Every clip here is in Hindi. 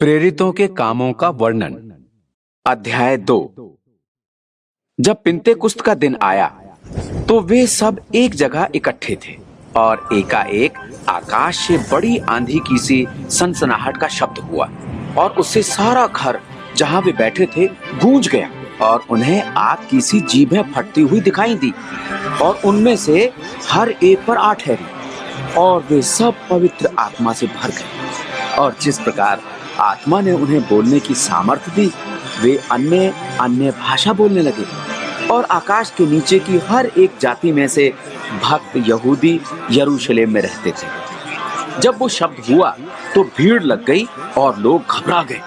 प्रेरितों के कामों का वर्णन। अध्याय 2। जब पिन्तेकुस्त का दिन आया तो वे सब एक जगह इकट्ठे थे और एकाएक आकाश से बड़ी आंधी की सी सनसनाहट का शब्द हुआ और उससे सारा घर जहां वे बैठे थे गूंज गया और उन्हें आग की सी जीभें फटती हुई दिखाई दी और उनमें से हर एक पर आ ठहरी और वे सब पवित्र आत्मा से भर गए और जिस प्रकार आत्मा ने उन्हें बोलने की सामर्थ्य दी वे अन्य अन्य भाषा बोलने लगे और आकाश के नीचे की हर एक जाति में से भक्त यहूदी यरूशलेम में रहते थे। जब वो शब्द हुआ तो भीड़ लग गई और लोग घबरा गए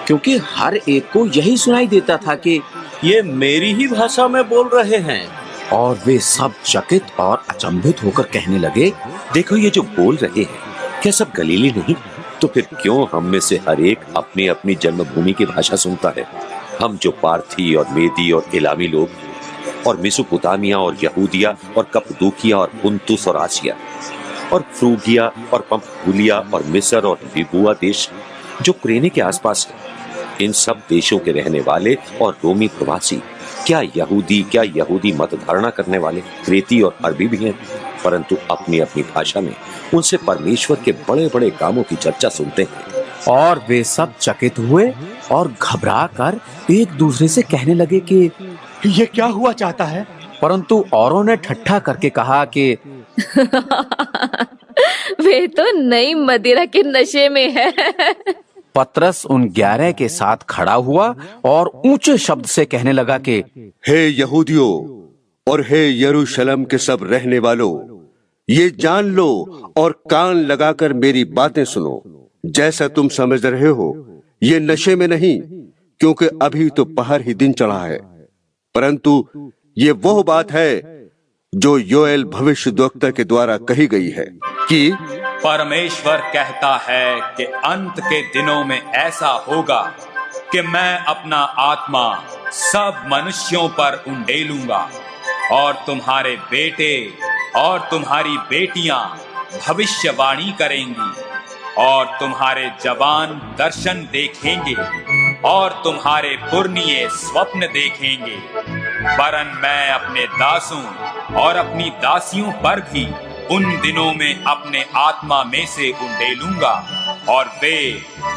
क्योंकि हर एक को यही सुनाई देता था कि ये मेरी ही भाषा में बोल रहे हैं। और वे सब चकित और अचंभित होकर कहने लगे, देखो ये जो बोल रहे हैं क्या सब गलीली नहीं? तो फिर क्यों हम में से हर एक अपनी अपनी जन्मभूमि की भाषा सुनता है? हम जो पार्थी और मेदी और इलामी लोग और मेसोपोटामिया और यहूदिया और कप्पदूकिया और पुंतुस और आसिया और फ्रूगिया और पंफूलिया और मिस्र और लिबुआ देश जो कुरेने के आसपास है, इन सब देशों के रहने वाले और रोमी प्रवासी, क्या यहूदी मत धारणा करने वाले क्रेती और अरबी भी हैं, परंतु अपनी अपनी भाषा में उनसे परमेश्वर के बड़े बड़े कामों की चर्चा सुनते हैं। और वे सब चकित हुए और घबरा कर एक दूसरे से कहने लगे कि ये क्या हुआ चाहता है? परंतु औरों ने ठट्ठा करके कहा कि वे तो नई मदिरा के नशे में है। पतरस उन 11 के साथ खड़ा हुआ और ऊंचे शब्द से कहने लगा कि हे यहूदियों और हे यरूशलेम के सब रहने वालों, ये जान लो और कान लगाकर मेरी बातें सुनो। जैसा तुम समझ रहे हो ये नशे में नहीं, क्योंकि अभी तो पहर ही दिन चढ़ा है, परंतु ये वह बात है जो योएल भविष्यद्वक्ता के द्वारा कही गई है कि परमेश्वर कहता है कि अंत के दिनों में ऐसा होगा कि मैं अपना आत्मा सब मनुष्यों पर उंडेलूंगा और तुम्हारे बेटे और तुम्हारी बेटियां भविष्यवाणी करेंगी और तुम्हारे जवान दर्शन देखेंगे और तुम्हारे पुरनिये स्वप्न देखेंगे। वरन मैं अपने दासों और अपनी दासियों पर भी उन दिनों में अपने आत्मा में से उंडेलूंगा और वे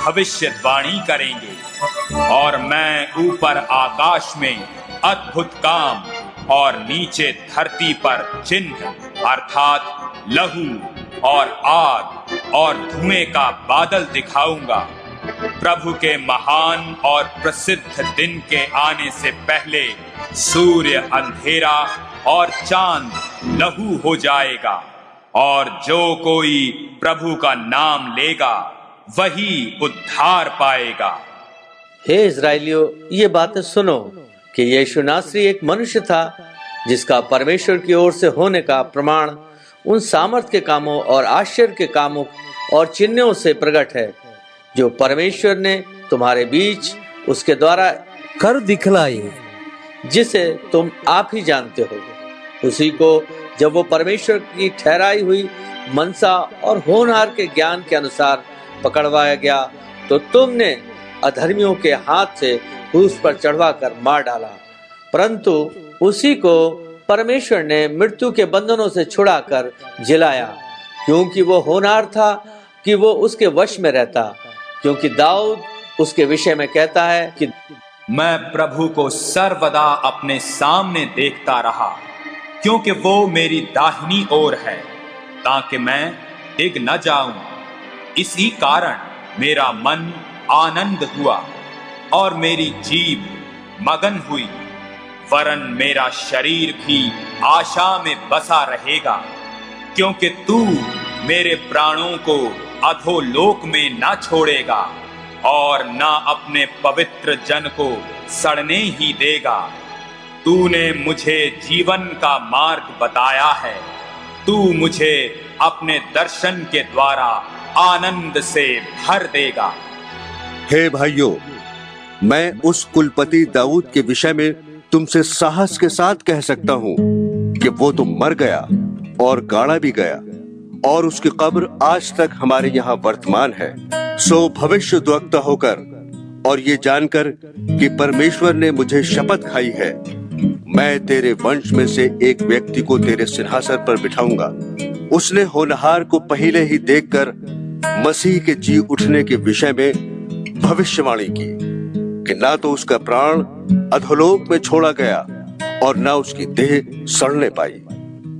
भविष्यवाणी करेंगे। और मैं ऊपर आकाश में अद्भुत काम और नीचे धरती पर चिन्ह अर्थात लहू और आग और धुएं का बादल दिखाऊंगा। प्रभु के महान और प्रसिद्ध दिन के आने से पहले सूर्य अंधेरा और चांद लहू हो जाएगा और जो कोई प्रभु का नाम लेगा वही उद्धार पाएगा। हे इस्राएलियों, ये बातें सुनो कि यीशु नासरी एक मनुष्य था जिसका परमेश्वर की ओर से होने का प्रमाण उन सामर्थ के कामों और आश्चर्य के कामों और चिन्हों से प्रकट है जो परमेश्वर ने तुम्हारे बीच उसके द्वारा कर दिखलाए, जिसे तुम आप ही जानते हो। उसी को जब वो परमेश्वर की ठहराई हुई मनसा और होनहार के ज्ञान के अनुसार पकड़वाया गया तो तुमने अधर्मियों के हाथ से क्रूस पर चढ़वा कर मार डाला, परंतु उसी को परमेश्वर ने मृत्यु के बंधनों से छुड़ाकर जिलाया, क्योंकि वो होनहार था कि वो उसके वश में रहता। क्योंकि दाऊद उसके विषय में कहता है कि मैं प्रभु को सर्वदा अपने सामने देखता रहा, क्योंकि वो मेरी दाहिनी ओर है, ताकि मैं डिग न जाऊं। इसी कारण मेरा मन आनंद हुआ और मेरी जीभ मगन हुई। वरन मेरा शरीर भी आशा में बसा रहेगा, क्योंकि तू मेरे प्राणों को अधोलोक में न छोड़ेगा और न अपने पवित्र जन को सड़ने ही देगा। तूने मुझे जीवन का मार्ग बताया है, तू मुझे अपने दर्शन के द्वारा आनंद से भर देगा। हे भाइयों, मैं उस कुलपति दाऊद के विषय में तुमसे साहस के साथ कह सकता हूँ कि वो तो मर गया और गाड़ा भी गया और उसकी कब्र आज तक हमारे यहाँ वर्तमान है। सो भविष्यद्वक्ता होकर और ये जानकर कि परमेश्वर ने मुझे शपथ खाई है, मैं तेरे वंश में से एक व्यक्ति को तेरे सिंहासन पर बिठाऊंगा। उसने होनहार को पहले ही देखकर मसीह के जी उठने के विषय में भविष्यवाणी की कि ना तो उसका प्राण अधोलोक में छोड़ा गया और ना उसकी देह सड़ने पाई।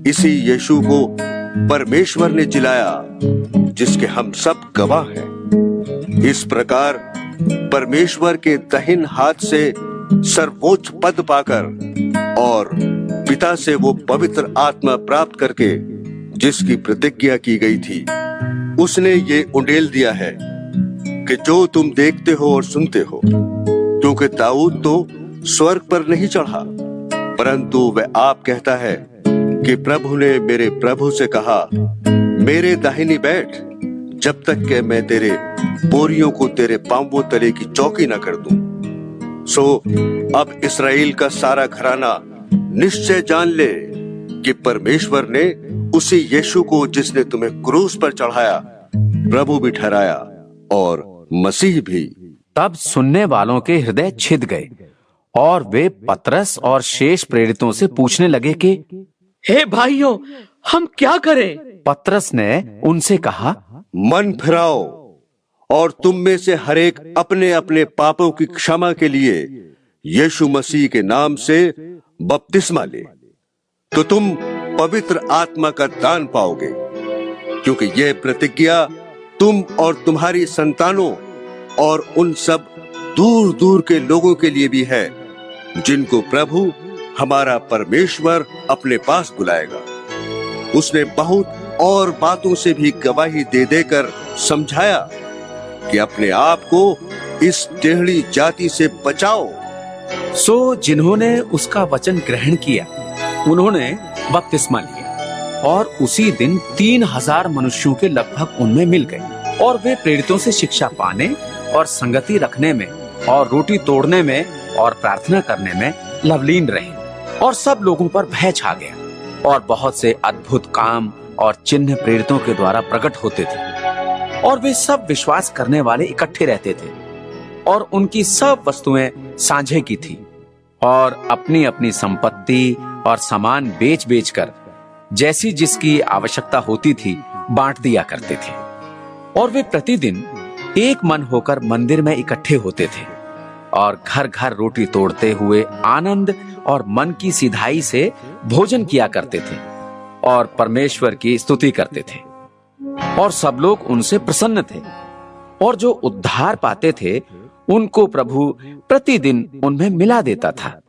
इसी यीशु को परमेश्वर ने जिलाया, जिसके हम सब गवाह हैं। इस प्रकार परमेश्वर के दाहिने हाथ से सर्वोच्च पद पाकर और पिता से वो पवित्र आत्मा प्राप्त करके जिसकी प्रतिज्ञा की गई थी, उसने ये उंडेल दिया है कि जो तुम देखते हो और सुनते हो। क्योंकि दाऊद तो स्वर्ग पर नहीं चढ़ा, परंतु वह आप कहता है कि प्रभु ने मेरे प्रभु से कहा, मेरे दाहिनी बैठ, जब तक कि मैं तेरे बोरियों को तेरे पांवों तले की चौकी न कर दूं। सो अब इस्राएल का सारा घराना निश्चय जान ले कि परमेश्वर ने उसी यीशु को, जिसने तुम्हें क्रूस पर चढ़ाया, प्रभु भी ठहराया और मसीह भी। तब सुनने वालों के हृदय छिद गए और वे पतरस और शेष प्रेरितों से पूछने लगे कि हे भाइयों, हम क्या करें? पतरस ने उनसे कहा, मन फिराओ और तुम में से हरेक अपने अपने पापों की क्षमा के लिए यीशु मसीह के नाम से बपतिस्मा ले, तो तुम पवित्र आत्मा का दान पाओगे। क्योंकि यह प्रतिज्ञा तुम और तुम्हारी संतानों और उन सब दूर दूर के लोगों के लिए भी है, जिनको प्रभु हमारा परमेश्वर अपने पास बुलाएगा। उसने बहुत और बातों से भी गवाही दे देकर समझाया कि अपने आप को इस टेढ़ी जाति से बचाओ। सो जिन्होंने उसका वचन ग्रहण किया, उन्होंने बपतिस्मा लिया और उसी दिन 3000 मनुष्यों के लगभग उनमें मिल गए। और वे प्रेरितों से शिक्षा पाने और संगति रखने में और रोटी तोड़ने में और प्रार्थना करने में लवलीन रहे। और सब लोगों पर भय छा गया और बहुत से अद्भुत काम और चिन्ह प्रेरितों के द्वारा प्रकट होते थे। और वे सब विश्वास करने वाले इकट्ठे रहते थे और उनकी सब वस्तुएं साझे की थी और अपनी अपनी संपत्ति और सामान बेच बेच कर जैसी जिसकी आवश्यकता होती थी बांट दिया करते थे। और वे प्रतिदिन एक मन होकर मंदिर में इकट्ठे होते थे और घर घर रोटी तोड़ते हुए आनंद और मन की सिधाई से भोजन किया करते थे और परमेश्वर की स्तुति करते थे। और सब लोग उनसे प्रसन्न थे और जो उद्धार पाते थे उनको प्रभु प्रतिदिन उनमें मिला देता था।